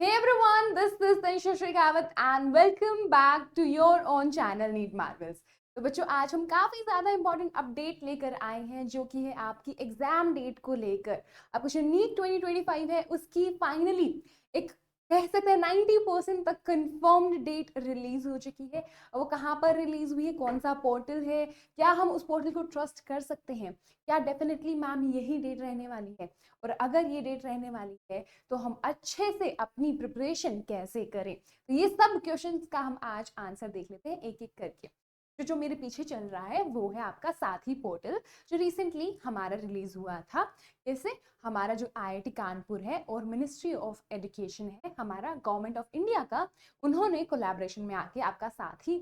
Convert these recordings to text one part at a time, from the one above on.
Hey everyone, this is Tanisha Shrikawat and welcome back to your own channel Need Marvels। तो बच्चों आज हम काफी ज्यादा इंपॉर्टेंट अपडेट लेकर आए हैं जो कि है आपकी एग्जाम डेट को लेकर। आपको जो नीट 2025 है उसकी फाइनली एक कह सकते हैं 90% तक कंफर्म्ड डेट रिलीज हो चुकी है। वो कहाँ पर रिलीज हुई है, कौन सा पोर्टल है, क्या हम उस पोर्टल को ट्रस्ट कर सकते हैं, क्या डेफिनेटली मैम यही डेट रहने वाली है, और अगर ये डेट रहने वाली है तो हम अच्छे से अपनी प्रिपरेशन कैसे करें। तो ये सब क्वेश्चंस का हम आज आंसर देख लेते हैं एक एक करके। तो जो मेरे पीछे चल रहा है वो है आपका साथी पोर्टल जो रिसेंटली हमारा रिलीज हुआ था। जैसे हमारा जो आईआईटी कानपुर है और मिनिस्ट्री ऑफ एजुकेशन है हमारा गवर्नमेंट ऑफ इंडिया का, उन्होंने कोलैबोरेशन में आके आपका साथी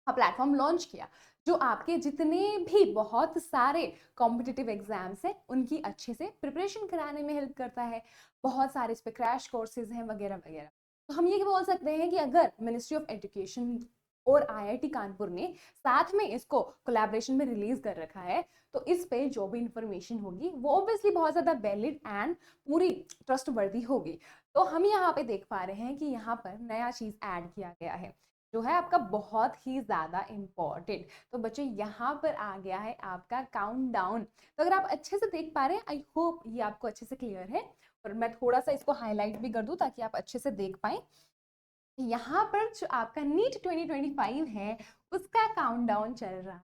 प्लेटफॉर्म लॉन्च किया जो आपके जितने भी बहुत सारे कॉम्पिटिटिव एग्जाम्स हैं उनकी अच्छे से प्रिपरेशन कराने में हेल्प करता है। बहुत सारे इस पे क्रैश कोर्सेज हैं वगैरह वगैरह। तो हम ये बोल सकते हैं कि अगर मिनिस्ट्री ऑफ एजुकेशन और आईआईटी कानपुर ने साथ में इसको कोलैबोरेशन में रिलीज कर रखा है तो इस पे जो भी इंफॉर्मेशन होगी वो ऑब्वियसली बहुत ज्यादा वैलिड एंड पूरी ट्रस्टवर्दी होगी। तो हम यहाँ पे देख पा रहे हैं कि यहाँ पर नया चीज ऐड किया गया है जो है आपका बहुत ही ज्यादा इम्पोर्टेंट। तो बच्चों यहाँ पर आ गया है आपका काउंटडाउन। तो अगर आप अच्छे से देख पा रहे हैं, आई होप ये आपको अच्छे से क्लियर है, और मैं थोड़ा सा इसको हाईलाइट भी कर दूं ताकि आप अच्छे से देख पाए। यहाँ पर जो आपका नीट 2025 है उसका काउंटडाउन चल रहा है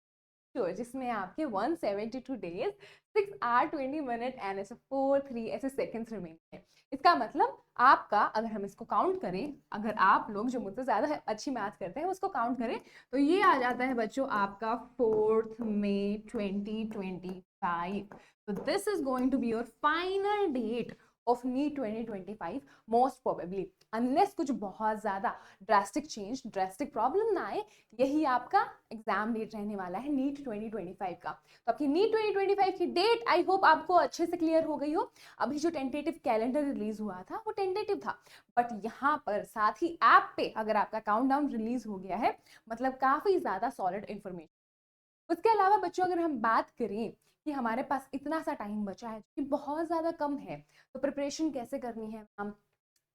जिसमें आपके 172 डेज 6 आवर 20 मिनट एंड ऐसे 4 3 ऐसे सेकंड्स रिमेन है। इसका मतलब आपका अगर हम इसको काउंट करें, अगर आप लोग जो मुझसे ज्यादा अच्छी मैथ करते हैं उसको काउंट करें तो ये आ जाता है बच्चों आपका 4 मई 2025। तो this is going to be your final date of NEET 2025 most probably, unless कुछ बहुत ज्यादा ड्रास्टिक चेंज ड्रास्टिक प्रॉब्लम ना आए। यही आपका एग्जाम डेट रहने वाला है नीट 2025 का। तो आपकी नीट 2025 की डेट आई होप आपको अच्छे से क्लियर हो गई हो। अभी जो टेंटेटिव कैलेंडर रिलीज हुआ था वो टेंटेटिव था, बट यहाँ पर साथ ही ऐप पे अगर आपका काउंटडाउन रिलीज हो गया है मतलब काफी ज्यादा सॉलिड इंफॉर्मेशन। उसके अलावा बच्चों अगर हम बात करें कि हमारे पास इतना सा टाइम बचा है कि बहुत ज्यादा कम है, तो प्रिपरेशन कैसे करनी है हम,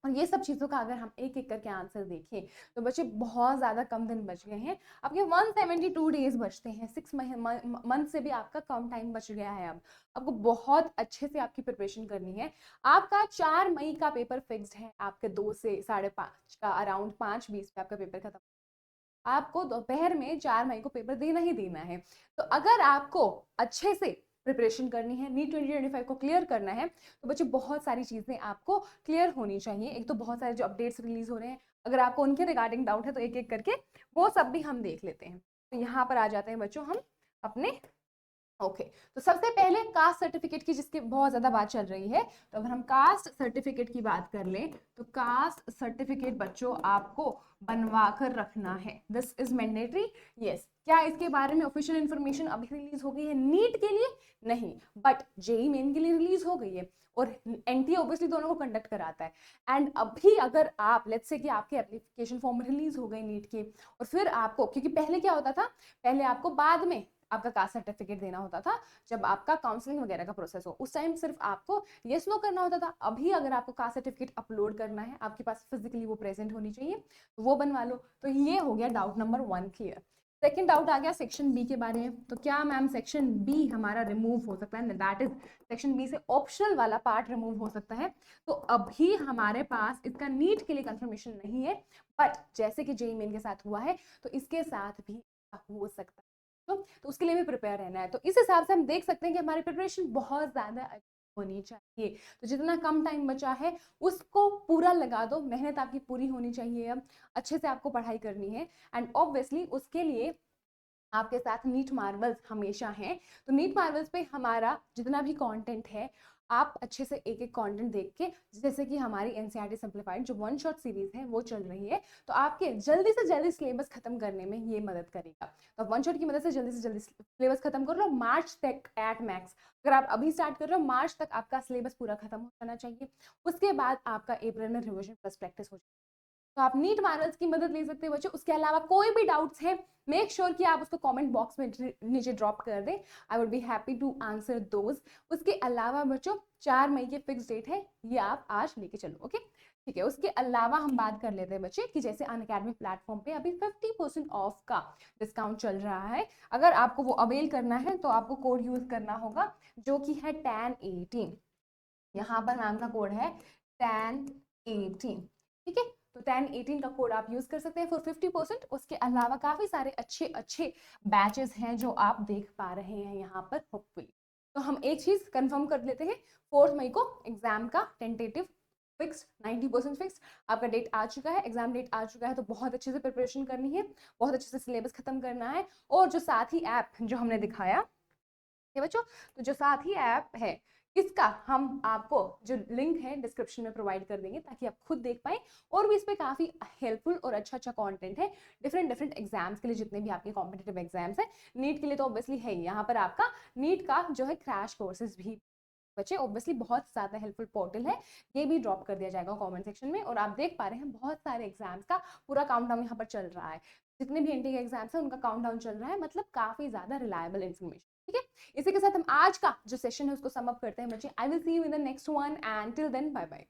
और ये सब चीजों का अगर हम एक एक करके आंसर देखें तो बच्चे बहुत ज्यादा कम दिन बच गए हैं। आपके 172 डेज बचते हैं, 6 मंथ से भी आपका कम टाइम बच गया है। अब आपको बहुत अच्छे से आपकी प्रिपरेशन करनी है। आपका 4 मई का पेपर फिक्स्ड है, आपके 2 से 5:30 का अराउंड 5:20 पे आपका पेपर खत्म। आपको दोपहर में 4 मई को पेपर देना ही देना है। तो अगर आपको अच्छे से प्रिपरेशन करनी है, नीट 2025 को क्लियर करना है, तो बच्चे बहुत सारी चीजें आपको क्लियर होनी चाहिए। एक तो बहुत सारे जो अपडेट्स रिलीज हो रहे हैं, अगर आपको उनके रिगार्डिंग डाउट है तो एक एक करके वो सब भी हम देख लेते हैं। तो यहाँ पर आ जाते हैं बच्चों हम अपने ओके। तो सबसे पहले कास्ट सर्टिफिकेट की जिसकी बहुत ज्यादा बात चल रही है, तो अगर हम कास्ट सर्टिफिकेट की बात कर लें तो कास्ट सर्टिफिकेट बच्चों आपको बनवा कर रखना है। This is mandatory. यस, क्या इसके बारे में ऑफिशियल इंफॉर्मेशन अभी रिलीज हो गई है नीट के लिए? नहीं, बट जेई मेन के लिए रिलीज हो गई है और एनटीए ऑब्वियसली दोनों को कंडक्ट कराता है। एंड अभी अगर आप लेट्स से कि आपके एप्लीकेशन फॉर्म रिलीज हो गए नीट के, और फिर आपको, क्योंकि पहले क्या होता था, पहले आपको बाद में आपका कास्ट सर्टिफिकेट देना होता था जब आपका काउंसलिंग वगैरह का प्रोसेस हो, उस टाइम सिर्फ आपको यस नो करना होता था। अभी अगर आपको कास्ट सर्टिफिकेट अपलोड करना है, आपके पास फिजिकली वो प्रेजेंट होनी चाहिए, तो वो बनवा लो। तो ये हो गया doubt number 1 clear. Second doubt आ गया सेक्शन बी के बारे में। तो क्या मैम सेक्शन बी हमारा रिमूव हो सकता है? दैट इज सेक्शन बी से ऑप्शनल वाला पार्ट रिमूव हो सकता है। तो अभी हमारे पास इसका नीट के लिए कंफर्मेशन नहीं है, बट जैसे कि जेईई मेन के साथ हुआ है तो इसके साथ भी हो सकता है। तो उसके लिए भी प्रिपेयर रहना है। तो इस हिसाब से हम देख सकते हैं कि हमारी प्रिपरेशन बहुत ज्यादा अच्छी होनी चाहिए। तो जितना कम टाइम बचा है उसको पूरा लगा दो, मेहनत आपकी पूरी होनी चाहिए। अब अच्छे से आपको पढ़ाई करनी है एंड ऑब्वियसली उसके लिए आपके साथ नीट मार्वल्स हमेशा हैं। तो नीट मार्वल्स पे हमारा जितना भी कंटेंट है आप अच्छे से एक एक कंटेंट देख के, जैसे कि हमारी एनसीईआरटी सिंप्लीफाइड जो वन शॉट सीरीज है वो चल रही है, तो आपके जल्दी से जल्दी सिलेबस खत्म करने में ये मदद करेगा। तो वन शॉट की मदद से जल्दी सिलेबस खत्म कर लो मार्च तक एट मैक्स। अगर आप अभी स्टार्ट कर रहे हो मार्च तक आपका सिलेबस पूरा खत्म हो जाना चाहिए। उसके बाद आपका अप्रैल में रिविजन प्लस प्रैक्टिस हो जाए। तो आप नीट मार्वल्स की मदद ले सकते हैं बच्चों। उसके अलावा कोई भी डाउट्स हैं, मेक श्योर कि आप उसको कमेंट बॉक्स में नीचे ड्रॉप कर दें। I would be happy to answer those. उसके अलावा बच्चों 4 मई की फिक्स डेट है, ये आप आज लेके चलो, ओके। ठीक है, उसके अलावा हम बात कर लेते हैं बच्चे कि जैसे अनअकैडमी प्लेटफॉर्म पे अभी 50% ऑफ का डिस्काउंट चल रहा है। अगर आपको वो अवेल करना है तो आपको कोड यूज करना होगा जो कि है tan18। यहाँ पर मैम का कोड है tan18, ठीक है। तो tan18 का कोड आप यूज कर सकते हैं फॉर 50%। उसके अलावा काफी सारे अच्छे अच्छे बैचेस हैं जो आप देख पा रहे हैं यहाँ पर होपफुली। तो हम एक चीज कंफर्म कर लेते हैं, 4 मई को एग्जाम का टेंटेटिव फिक्स 90% फिक्स आपका डेट आ चुका है, एग्जाम डेट आ चुका है। तो बहुत अच्छे से प्रिपरेशन करनी है, बहुत अच्छे से सिलेबस खत्म करना है। और जो साथ ही ऐप जो हमने दिखाया है बच्चों, तो जो साथ ही ऐप है इसका हम आपको जो लिंक है डिस्क्रिप्शन में प्रोवाइड कर देंगे ताकि आप खुद देख पाए। और भी इस पे काफी हेल्पफुल और अच्छा अच्छा कंटेंट है डिफरेंट डिफरेंट एग्जाम्स के लिए, जितने भी आपके कॉम्पिटेटिव एग्जाम्स हैं। नीट के लिए तो ऑब्वियसली है ही, यहाँ पर आपका नीट का जो है क्रैश कोर्सेज भी बच्चे ऑब्वियसली बहुत ज्यादा हेल्पफुल पोर्टल है, ये भी ड्रॉप कर दिया जाएगा कमेंट सेक्शन में। और आप देख पा रहे हैं बहुत सारे एग्जाम्स का पूरा काउंटडाउन यहाँ पर चल रहा है, जितने भी एनटी के एग्जाम्स हैं उनका काउंटडाउन चल रहा है, मतलब काफी ज्यादा रिलायबल इन्फॉर्मेशन, ठीक है। इसी के साथ हम आज का जो सेशन है उसको सम अप करते हैं बच्चे। I will see you in the next one and till then bye bye.